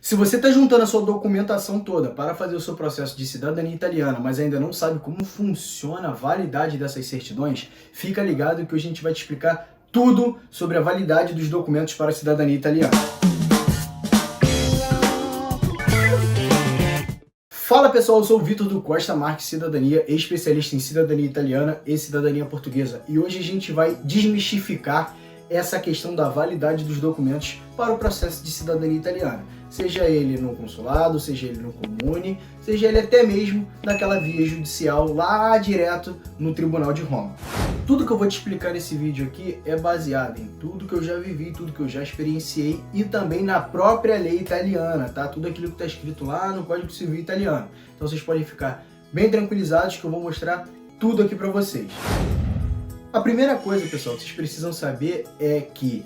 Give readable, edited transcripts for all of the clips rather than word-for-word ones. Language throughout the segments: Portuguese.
Se você está juntando a sua documentação toda para fazer o seu processo de cidadania italiana, mas ainda não sabe como funciona a validade dessas certidões, fica ligado que hoje a gente vai te explicar tudo sobre a validade dos documentos para a cidadania italiana. Fala pessoal, eu sou o Vitor do Costa Marques Cidadania, especialista em cidadania italiana e cidadania portuguesa. E hoje a gente vai desmistificar essa questão da validade dos documentos para o processo de cidadania italiana. Seja ele no consulado, seja ele no comune, seja ele até mesmo naquela via judicial lá direto no Tribunal de Roma. Tudo que eu vou te explicar nesse vídeo aqui é baseado em tudo que eu já vivi, tudo que eu já experienciei e também na própria lei italiana, tá? Tudo aquilo que está escrito lá no Código Civil italiano. Então vocês podem ficar bem tranquilizados que eu vou mostrar tudo aqui para vocês. A primeira coisa, pessoal, que vocês precisam saber é que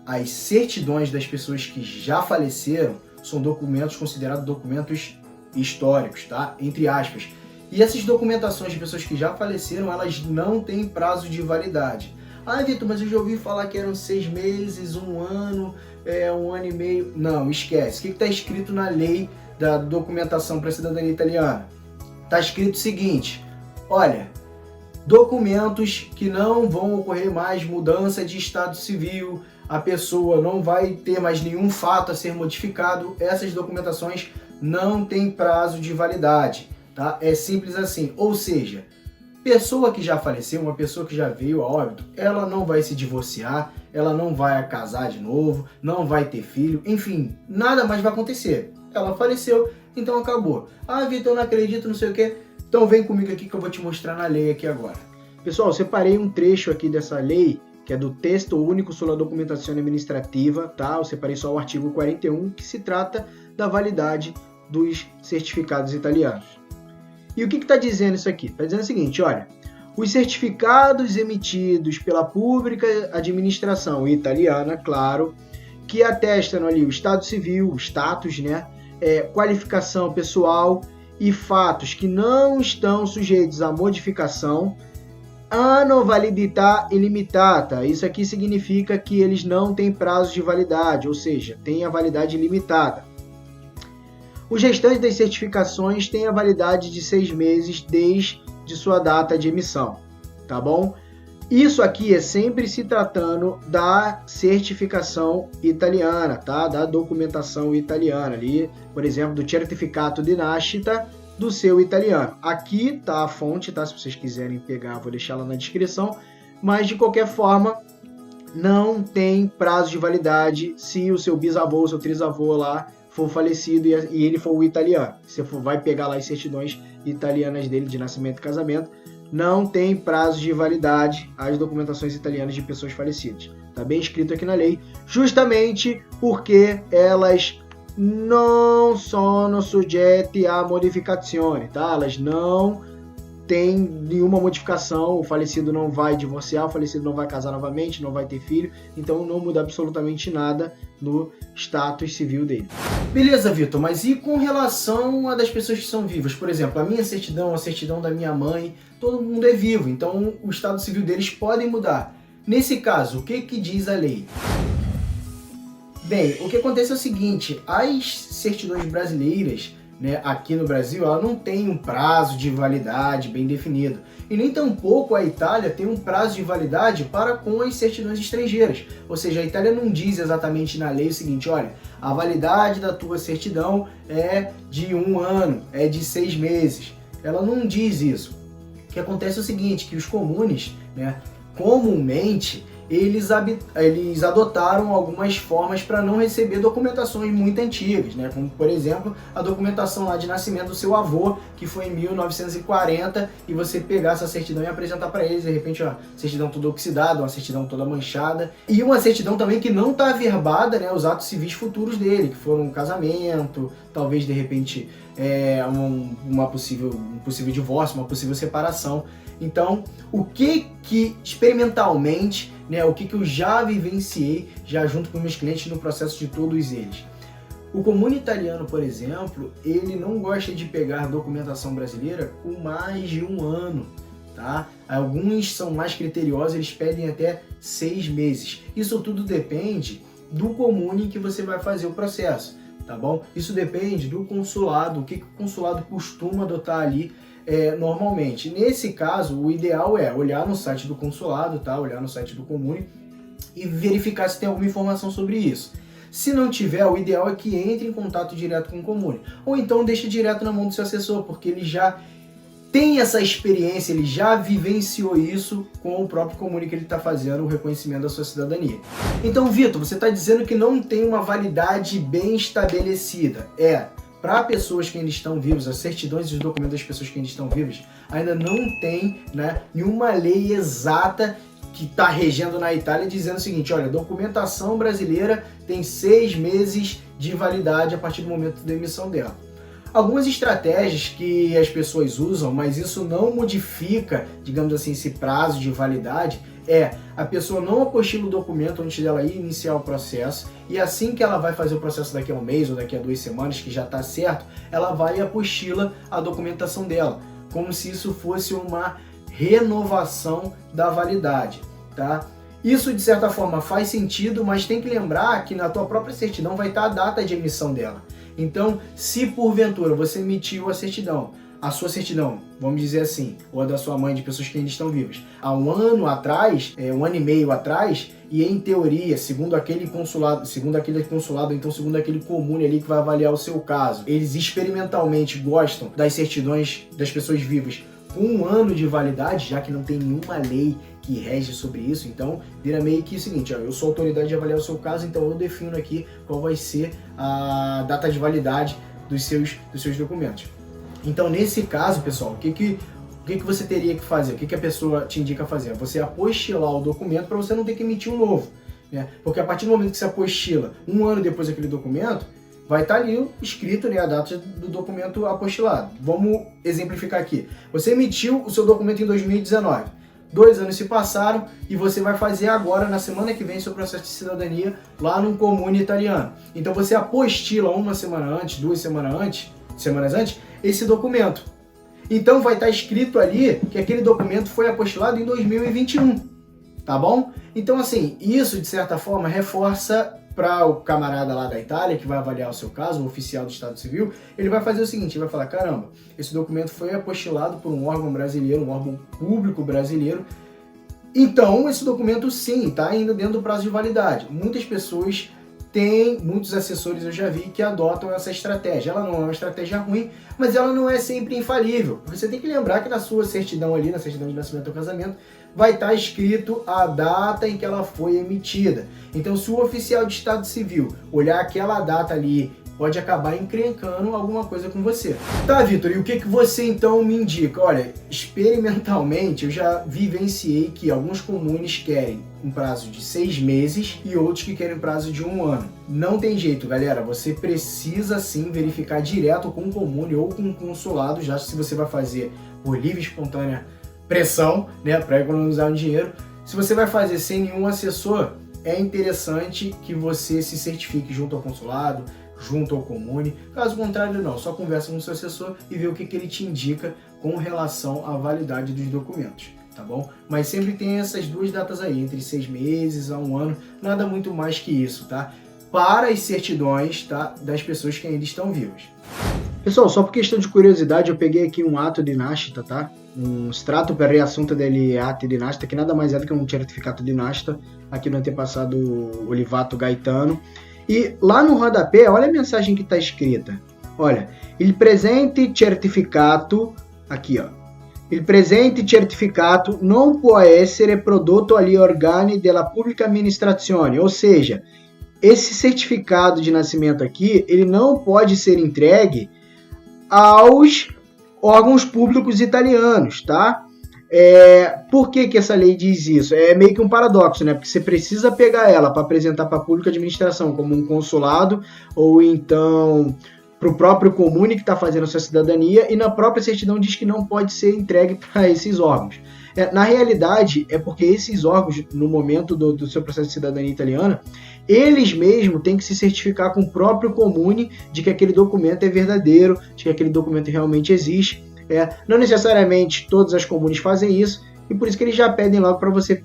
as certidões das pessoas que já faleceram são documentos considerados documentos históricos, tá? Entre aspas. E essas documentações de pessoas que já faleceram, elas não têm prazo de validade. Ah, Vitor, mas eu já ouvi falar que eram 6 meses, 1 ano, 1 ano e meio. Não, esquece. O que está escrito na lei da documentação para a cidadania italiana? Está escrito o seguinte, olha, documentos que não vão ocorrer mais mudança de estado civil, a pessoa não vai ter mais nenhum fato a ser modificado, essas documentações não têm prazo de validade, tá? É simples assim, ou seja, pessoa que já faleceu, uma pessoa que já veio a óbito, ela não vai se divorciar, ela não vai casar de novo, não vai ter filho, enfim, nada mais vai acontecer. Ela faleceu, então acabou. Ah, Vitor, eu não acredito, não sei o quê. Então vem comigo aqui que eu vou te mostrar na lei aqui agora. Pessoal, eu separei um trecho aqui dessa lei, que é do Testo Único sulla Documentazione Amministrativa, tá? Eu separei só o artigo 41, que se trata da validade dos certificados italianos. E o que está dizendo isso aqui? Está dizendo o seguinte, olha, os certificados emitidos pela pública administração italiana, claro, que atestam ali o estado civil, o status, né? Qualificação pessoal e fatos que não estão sujeitos à modificação, hanno validità illimitata. Isso aqui significa que eles não têm prazo de validade, ou seja, têm a validade limitada. Os restantes das certificações têm a validade de 6 meses desde sua data de emissão, tá bom? Isso aqui é sempre se tratando da certificação italiana, tá? Da documentação italiana ali, por exemplo, do certificato di nascita do seu italiano. Aqui tá a fonte, tá? Se vocês quiserem pegar, vou deixar lá na descrição, mas de qualquer forma não tem prazo de validade se o seu bisavô, o seu trisavô lá for falecido e ele for o italiano. Você vai pegar lá as certidões italianas dele de nascimento e casamento, não tem prazo de validade as documentações italianas de pessoas falecidas. Tá bem escrito aqui na lei, justamente porque elas não sono soggetti a modificazione, tá? Elas não têm nenhuma modificação, o falecido não vai divorciar, o falecido não vai casar novamente, não vai ter filho, então não muda absolutamente nada no status civil dele. Beleza, Vitor, mas e com relação a das pessoas que são vivas? Por exemplo, a minha certidão, a certidão da minha mãe, todo mundo é vivo, então o estado civil deles podem mudar. Nesse caso, o que diz a lei? Bem, o que acontece é o seguinte, as certidões brasileiras, né, aqui no Brasil, ela não tem um prazo de validade bem definido. E nem tampouco a Itália tem um prazo de validade para com as certidões estrangeiras. Ou seja, a Itália não diz exatamente na lei o seguinte, olha, a validade da tua certidão é de 1 ano, é de 6 meses. Ela não diz isso. O que acontece é o seguinte, que os comunes, né, comumente, eles adotaram algumas formas para não receber documentações muito antigas, né? Como, por exemplo, a documentação lá de nascimento do seu avô, que foi em 1940, e você pegar essa certidão e apresentar para eles, de repente, ó, certidão toda oxidada, uma certidão toda manchada, e uma certidão também que não está averbada, né, os atos civis futuros dele, que foram um casamento, talvez, de repente, um possível divórcio, uma possível separação. Então, o que experimentalmente, né, o que eu já vivenciei, já junto com meus clientes no processo de todos eles. O comune italiano, por exemplo, ele não gosta de pegar documentação brasileira com mais de 1 ano, tá? Alguns são mais criteriosos, eles pedem até 6 meses. Isso tudo depende do comune em que você vai fazer o processo. tá bom? Isso depende do consulado, o que o consulado costuma adotar ali normalmente. Nesse caso, o ideal é olhar no site do consulado, tá? Olhar no site do Comune e verificar se tem alguma informação sobre isso. Se não tiver, o ideal é que entre em contato direto com o Comune. Ou então deixe direto na mão do seu assessor, porque ele já tem essa experiência, ele já vivenciou isso com o próprio Comune que ele está fazendo o reconhecimento da sua cidadania. Então, Vitor, você está dizendo que não tem uma validade bem estabelecida. Para pessoas que ainda estão vivas, as certidões e os documentos das pessoas que ainda estão vivas, ainda não tem, né, nenhuma lei exata que está regendo na Itália dizendo o seguinte: olha, a documentação brasileira tem 6 meses de validade a partir do momento da emissão dela. Algumas estratégias que as pessoas usam, mas isso não modifica, digamos assim, esse prazo de validade, a pessoa não apostila o documento antes dela ir iniciar o processo, e assim que ela vai fazer o processo daqui a um mês ou daqui a 2 semanas, que já está certo, ela vai e apostila a documentação dela, como se isso fosse uma renovação da validade, tá? Isso, de certa forma, faz sentido, mas tem que lembrar que na tua própria certidão vai estar a data de emissão dela. Então, se porventura você emitiu a sua certidão, vamos dizer assim, ou a da sua mãe, de pessoas que ainda estão vivas, há um ano atrás, 1 ano e meio atrás, e em teoria, segundo aquele consulado, então segundo aquele Comune ali que vai avaliar o seu caso, eles experimentalmente gostam das certidões das pessoas vivas com 1 ano de validade, já que não tem nenhuma lei que rege sobre isso, então vira meio que o seguinte: eu sou autoridade de avaliar o seu caso, então eu defino aqui qual vai ser a data de validade dos seus documentos. Então, nesse caso, pessoal, o que você teria que fazer? O que a pessoa te indica fazer? Você apostilar o documento para você não ter que emitir um novo, né? Porque a partir do momento que você apostila 1 ano depois daquele documento, vai estar ali escrito, né, a data do documento apostilado. Vamos exemplificar aqui. Você emitiu o seu documento em 2019. 2 anos se passaram e você vai fazer agora, na semana que vem, seu processo de cidadania lá no Comune italiano. Então você apostila 1 semana antes, 2 semanas antes, esse documento. Então vai estar escrito ali que aquele documento foi apostilado em 2021, tá bom? Então, assim, isso de certa forma reforça para o camarada lá da Itália que vai avaliar o seu caso, o oficial do Estado Civil. Ele vai fazer o seguinte: ele vai falar: caramba, esse documento foi apostilado por um órgão brasileiro, um órgão público brasileiro, então esse documento sim está ainda dentro do prazo de validade. Muitas pessoas têm, muitos assessores eu já vi que adotam essa estratégia. Ela não é uma estratégia ruim, mas ela não é sempre infalível. Você tem que lembrar que na sua certidão ali, na certidão de nascimento ou casamento, vai estar escrito a data em que ela foi emitida. Então, se o oficial de Estado Civil olhar aquela data ali, pode acabar encrencando alguma coisa com você. Tá, Vitor, e o que você então me indica? Olha, experimentalmente eu já vivenciei que alguns comunes querem um prazo de 6 meses e outros que querem um prazo de 1 ano. Não tem jeito, galera, você precisa sim verificar direto com o comune ou com o consulado, já se você vai fazer por livre e espontânea pressão, né, para economizar um dinheiro. Se você vai fazer sem nenhum assessor, é interessante que você se certifique junto ao consulado, junto ao comune. Caso contrário, não, só conversa com o seu assessor e vê o que ele te indica com relação à validade dos documentos, tá bom? Mas sempre tem essas 2 datas aí, entre 6 meses a 1 ano, nada muito mais que isso, tá? Para as certidões, tá, das pessoas que ainda estão vivas. Pessoal, só por questão de curiosidade, eu peguei aqui um ato de nascita, tá? Um strato per riassunto degli atti di nascita, que nada mais é do que um certificado de nascita, aqui no antepassado Olivato Gaetano. E lá no rodapé, olha a mensagem que está escrita. Olha, il presente certificato, aqui ó, il presente certificato non può essere prodotto agli organi della pubblica amministrazione, ou seja, esse certificado de nascimento aqui, ele não pode ser entregue aos órgãos públicos italianos, tá? Por que essa lei diz isso? É meio que um paradoxo, né? Porque você precisa pegar ela para apresentar para a pública administração, como um consulado, ou então para o próprio comune que está fazendo a sua cidadania, e na própria certidão diz que não pode ser entregue para esses órgãos. Na realidade, é porque esses órgãos, no momento do seu processo de cidadania italiana, eles mesmos têm que se certificar com o próprio comune de que aquele documento é verdadeiro, de que aquele documento realmente existe. Não necessariamente todas as comunes fazem isso, e por isso que eles já pedem logo para você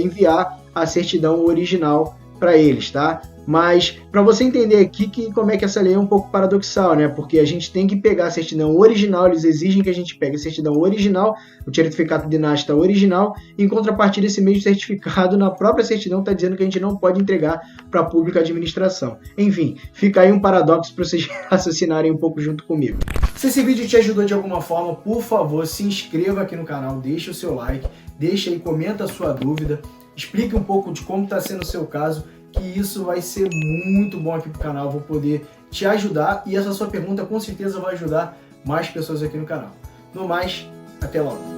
enviar a certidão original para eles, tá? Mas para você entender aqui como é que essa lei é um pouco paradoxal, né? Porque a gente tem que pegar a certidão original, eles exigem que a gente pegue a certidão original, o certificado de nascita original, em contrapartida esse mesmo certificado na própria certidão está dizendo que a gente não pode entregar para a pública administração. Enfim, fica aí um paradoxo para vocês raciocinarem um pouco junto comigo. Se esse vídeo te ajudou de alguma forma, por favor, se inscreva aqui no canal, deixa o seu like, deixa aí, comenta a sua dúvida, explique um pouco de como está sendo o seu caso, que isso vai ser muito bom aqui pro canal, vou poder te ajudar e essa sua pergunta com certeza vai ajudar mais pessoas aqui no canal. No mais, até logo!